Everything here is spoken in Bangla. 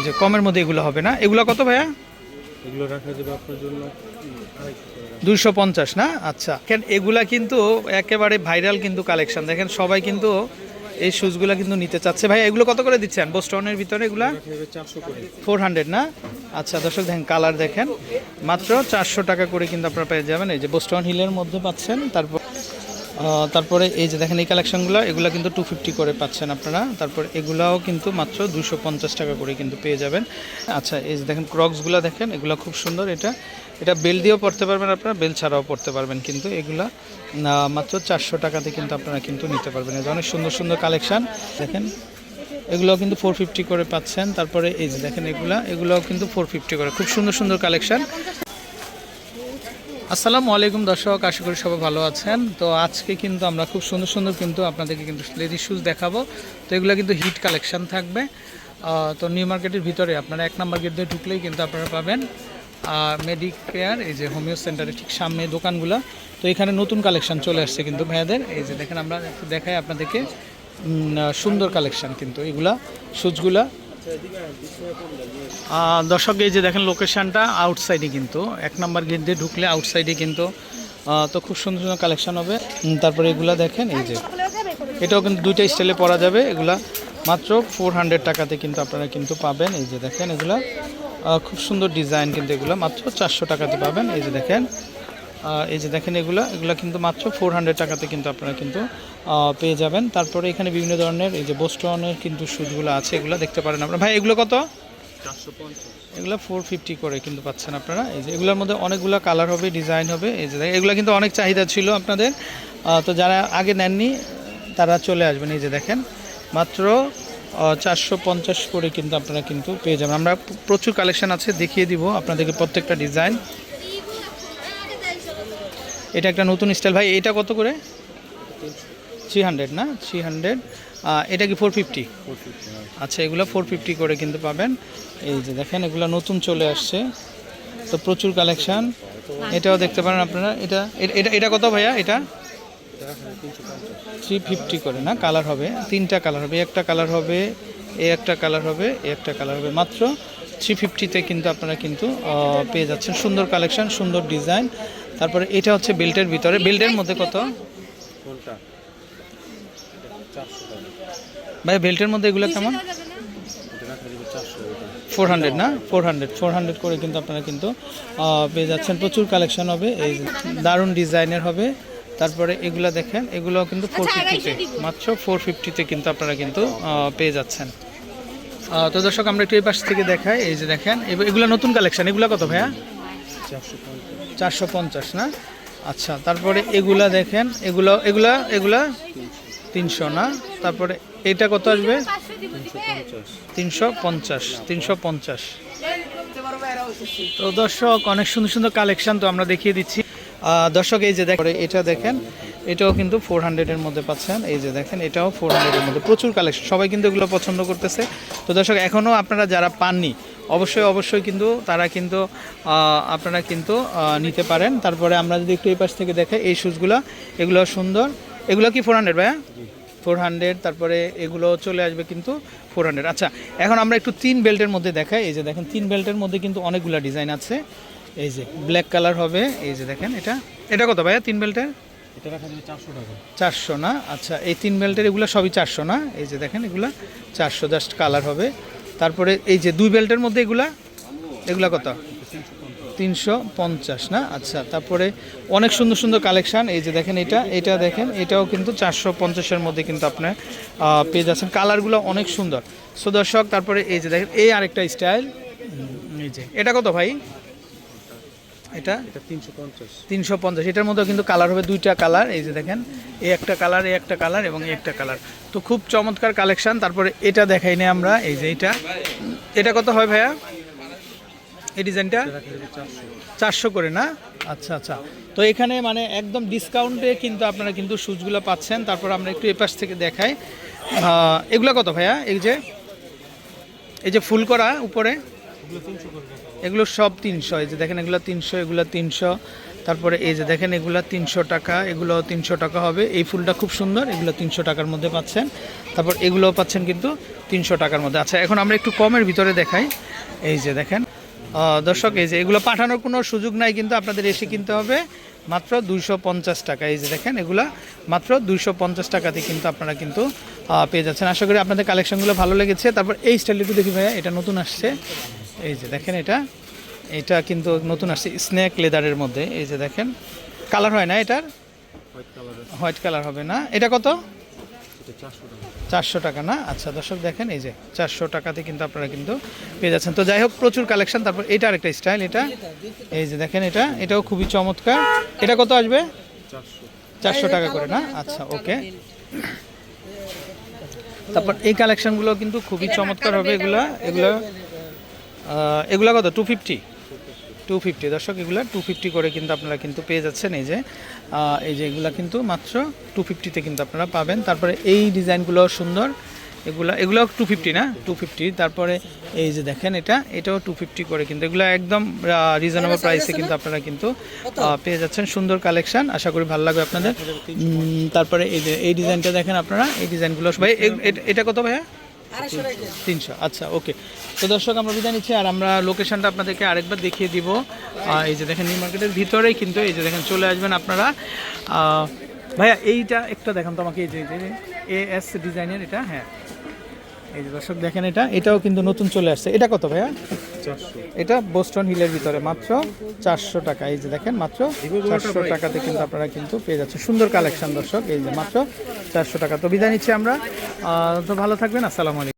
এই যে কমের মধ্যে এগুলো হবে না, এগুলো কত ভাইয়া? এগুলো রাখা যাবে আপনার জন্য 250 না? আচ্ছা, কেন এগুলা কিন্তু একেবারে ভাইরাল কিন্তু কালেকশন, দেখেন সবাই কিন্তু এই শুজগুলো কিন্তু নিতে চাচ্ছে। ভাই এগুলো কত করে দিচ্ছেন বোস্টনের ভিতরে? এগুলা 400 না? আচ্ছা দর্শক দেখেন কালার দেখেন, মাত্র 400 টাকা করে কিন্তু আপনারা পেয়ে যাবেন। এই যে বোস্টন হিলের মধ্যে পাচ্ছেন। তারপরে এই যে দেখেন এই কালেকশনগুলো, এগুলো কিন্তু 250 করে পাচ্ছেন আপনারা। তারপর এগুলাও কিন্তু মাত্র 250 টাকা করে কিন্তু পেয়ে যাবেন। আচ্ছা এই যে দেখেন ক্রক্সগুলো দেখেন, এগুলো খুব সুন্দর। এটা বেল দিয়েও পড়তে পারবেন আপনারা, বেল ছাড়াও পড়তে পারবেন, কিন্তু এগুলা মাত্র 400 টাকাতে কিন্তু আপনারা কিন্তু নিতে পারবেন। এই যে অনেক সুন্দর সুন্দর কালেকশান দেখেন, এগুলোও কিন্তু 450 করে পাচ্ছেন। তারপরে এই যে দেখেন এগুলোও কিন্তু 450 করে, খুব সুন্দর সুন্দর কালেকশান। আসসালামু আলাইকুম দর্শক, আশা করি সবাই ভালো আছেন। তো আজকে কিন্তু আমরা খুব সুন্দর সুন্দর কিন্তু আপনাদেরকে কিন্তু লেডিস শুজ দেখাবো। তো এগুলো কিন্তু হিট কালেকশান থাকবে। তো নিউ মার্কেটের ভিতরে আপনারা 1 নম্বর গেট দিয়ে ঢুকলেই কিন্তু আপনারা পাবেন মেডিকেয়ার, এই যে হোমিও সেন্টারের ঠিক সামনে দোকানগুলো। তো এখানে নতুন কালেকশান চলে আসছে কিন্তু ভাইয়াদের। এই যে দেখেন আমরা একটু দেখাই আপনাদেরকে, সুন্দর কালেকশান কিন্তু এগুলা শুজগুলা। দর্শক এই যে দেখেন লোকেশানটা আউটসাইডে, কিন্তু 1 নম্বর গেট দিয়ে ঢুকলে আউটসাইডে কিন্তু। তো খুব সুন্দর সুন্দর কালেকশান হবে। তারপরে এগুলা দেখেন, এই যে এটাও কিন্তু দুইটা স্টাইলে পরা যাবে। এগুলা মাত্র 400 টাকাতে কিন্তু আপনারা কিন্তু পাবেন। এই যে দেখেন এগুলা খুব সুন্দর ডিজাইন, কিন্তু এগুলো মাত্র 400 টাকাতে পাবেন। এই যে দেখেন এগুলা কিন্তু মাত্র 400 টাকাতে কিন্তু আপনারা কিন্তু পেয়ে যাবেন। তারপরে এখানে বিভিন্ন ধরনের এই যে বোস্টনের কিন্তু শুজগুলো আছে, এগুলো দেখতে পারেন আপনারা। ভাই এগুলো কত? 450। এগুলো 450 করে কিন্তু পাচ্ছেন আপনারা। এই যে এগুলোর মধ্যে অনেকগুলো কালার হবে, ডিজাইন হবে। এই যে এগুলো কিন্তু অনেক চাহিদা ছিল আপনাদের, তো যারা আগে নেননি তারা চলে আসবেন। এই যে দেখেন মাত্র 450 করে কিন্তু আপনারা কিন্তু পেয়ে যাবেন। আমরা প্রচুর কালেকশন আছে, দেখিয়ে দিব আপনাদেরকে প্রত্যেকটা ডিজাইন। এটা একটা নতুন স্টাইল। ভাই এটা কত করে? 300 না? 300। এটা কি 450? আচ্ছা এগুলো 450 করে কিন্তু পাবেন। এই যে দেখেন এগুলো নতুন চলে আসছে, তো প্রচুর কালেকশান। এটাও দেখতে পারেন আপনারা। এটা কত ভাইয়া? এটা 350 করে না? কালার হবে 3টা কালার হবে, একটা কালার হবে, একটা কালার হবে, একটা কালার হবে। মাত্র 350-তে কিন্তু আপনারা কিন্তু পেয়ে যাচ্ছেন। সুন্দর কালেকশান, সুন্দর ডিজাইন। তারপরে এটা হচ্ছে বেল্টের ভিতরে। বেল্টের মধ্যে কত ভাই? বেল্টের মধ্যে এগুলো কেমন? 400 না? 400 করে কিন্তু আপনারা কিন্তু পেয়ে যাচ্ছেন। প্রচুর কালেকশন হবে, এই দারুণ ডিজাইনের হবে। তারপরে এগুলো দেখেন, এগুলোও কিন্তু 450-তে, মাত্র 450-তে কিন্তু আপনারা কিন্তু পেয়ে যাচ্ছেন। তো দর্শক আমরা একটু এই পাশ থেকে দেখাই। এই যে দেখেন এগুলো নতুন কালেকশন। এগুলো কত ভাইয়া? 450 না? আচ্ছা তারপরে এগুলা দেখেন, এগুলা 300 না? তারপরে এটা কত আসবে? 350। তো দর্শক অনেক সুন্দর সুন্দর কালেকশন তো আমরা দেখিয়ে দিচ্ছি দর্শক। এই যে দেখেন এটা দেখেন, এটাও কিন্তু 400-এর মধ্যে পাচ্ছেন। এই যে দেখেন এটাও 400-এর মধ্যে, প্রচুর কালেকশন, সবাই কিন্তু এগুলো পছন্দ করতেছে। তো দর্শক এখনও আপনারা যারা পাননি অবশ্যই কিন্তু তারা কিন্তু আপনারা কিন্তু নিতে পারেন। তারপরে আমরা যদি একটু এই পাশ থেকে দেখাই এই শুজগুলো, এগুলো সুন্দর। এগুলো কি 400 ভাইয়া? 400। তারপরে এগুলো চলে আসবে কিন্তু 400। আচ্ছা এখন আমরা একটু 3 বেল্টের মধ্যে দেখাই। এই যে দেখেন 3 বেল্টের মধ্যে কিন্তু অনেকগুলো ডিজাইন আছে। এই যে ব্ল্যাক কালার হবে। এই যে দেখেন এটা কত ভাইয়া 3 বেল্টের? এটা রাখা যাবে 400 টাকা। 400 না? আচ্ছা এই 3 বেল্টের এগুলো সবই 400 না? এই যে দেখেন এগুলো 400, জাস্ট কালার হবে। তারপরে এই যে 2 বেল্টের মধ্যে এগুলা কত? 350 না? আচ্ছা তারপরে অনেক সুন্দর সুন্দর কালেকশান। এই যে দেখেন এটা দেখেন, এটাও কিন্তু 450-এর মধ্যে কিন্তু আপনার পেয়ে যাচ্ছেন। কালারগুলো অনেক সুন্দর। সো দর্শক তারপরে এই যে দেখেন এই আরেকটা স্টাইল। এই যে এটা কত ভাই? এটা 350। এটার মধ্যে কিন্তু কালার হবে 2টা কালার। এই যে দেখেন এই একটা কালার, এই একটা কালার এবং এই একটা কালার। তো খুব চমৎকার কালেকশান। তারপরে এটা দেখাই নি আমরা। এই যে এটা কত হয় ভাইয়া? এই ডিজাইনটা 400 করে না? আচ্ছা তো এখানে মানে একদম ডিসকাউন্টে কিন্তু আপনারা কিন্তু শুজগুলো পাচ্ছেন। তারপর আমরা একটু এপাশ থেকে দেখাই। এগুলো কত ভাইয়া? এই যে ফুল করা উপরে এগুলো 300 করে রাখা যাবে। এগুলো সব 300, এই যে দেখেন এগুলো 300, এগুলো 300, তারপরে এই যে দেখেন এগুলো 300 টাকা, এগুলো 300 টাকা হবে। এই ফুলটা খুব সুন্দর, এগুলো 300 টাকার মধ্যে পাচ্ছেন। তারপর এগুলোও পাচ্ছেন কিন্তু 300 টাকার মধ্যে। আচ্ছা, এখন আমরা একটু কমের ভিতরে দেখাই। এই যে দেখেন দর্শক, এই যে এগুলো পাঠানোর কোনো সুযোগ নাই, কিন্তু আপনাদের এসে কিনতে হবে মাত্র 250 টাকা। এই যে দেখেন এগুলা মাত্র 250 টাকাতে কিন্তু আপনারা কিন্তু পেয়ে যাচ্ছেন। আশা করি আপনাদের কালেকশনগুলো ভালো লেগেছে। তারপর এই স্টাইলটা একটু দেখি ভাইয়া, এটা নতুন আসছে। এই যে দেখেন এটা কিন্তু নতুন আসছে স্নেক লেদারের মধ্যে। এই যে দেখেন কালার হয় না এটার, হোয়াইট কালারের। হোয়াইট কালার হবে না। এটা কত? এটা 400 টাকা। 400 টাকা না? আচ্ছা দর্শক দেখেন এই যে 400 টাকাতে কিন্তু আপনারা কিন্তু পেয়ে যাচ্ছেন। তো যাই হোক, প্রচুর কালেকশন। তারপর এটা আরেকটা স্টাইল, এটা এই যে দেখেন এটাও খুবই চমৎকার। এটা কত আসবে? 400 টাকা করে না? আচ্ছা, ওকে। তারপর এই কালেকশনগুলো কিন্তু খুবই চমৎকার হবে। এগুলা কত? 250 দর্শক, এগুলা 250 করে কিন্তু আপনারা কিন্তু পেয়ে যাচ্ছেন। এই যে এগুলা কিন্তু মাত্র 250-তে কিন্তু আপনারা পাবেন। তারপরে এই ডিজাইনগুলো সুন্দর, এগুলো 250 না? 250। তারপরে এই যে দেখেন এটাও 250 করে কিন্তু, এগুলো একদম রিজনেবল প্রাইসে কিন্তু আপনারা কিন্তু পেয়ে যাচ্ছেন। সুন্দর কালেকশন, আশা করি ভালো লাগবে আপনাদের। তারপরে এই যে এই ডিজাইনটা দেখেন আপনারা, এই ডিজাইনগুলো ভাই এটা কত ভাইয়া? 300। আচ্ছা, ওকে। তো দর্শক, আমরা বিদায় নিচ্ছি, আর আমরা লোকেশনটা আপনাদেরকে আরেকবার দেখিয়ে দিব। এই যে দেখেন নিউ মার্কেটের ভিতরেই কিন্তু, এই যে দেখেন চলে আসবেন আপনারা। ভাইয়া এইটা একটা দেখান তো আমাকে, এই যে AS ডিজাইনের এটা। হ্যাঁ, এই যে দর্শক দেখেন এটাও কিন্তু নতুন চলে আসছে। এটা কত ভাইয়া? 400। এটা বোস্টন হিলের ভিতরে মাত্র 400 টাকা। এই যে দেখেন মাত্র 400 টাকাতে কিন্তু আপনারা কিন্তু পেয়ে যাচ্ছেন। সুন্দর কালেকশন দর্শক, এই যে মাত্র 400 টাকা। তো বিদায় নিচ্ছি আমরা। তো ভালো থাকবেন, আসসালামু আলাইকুম।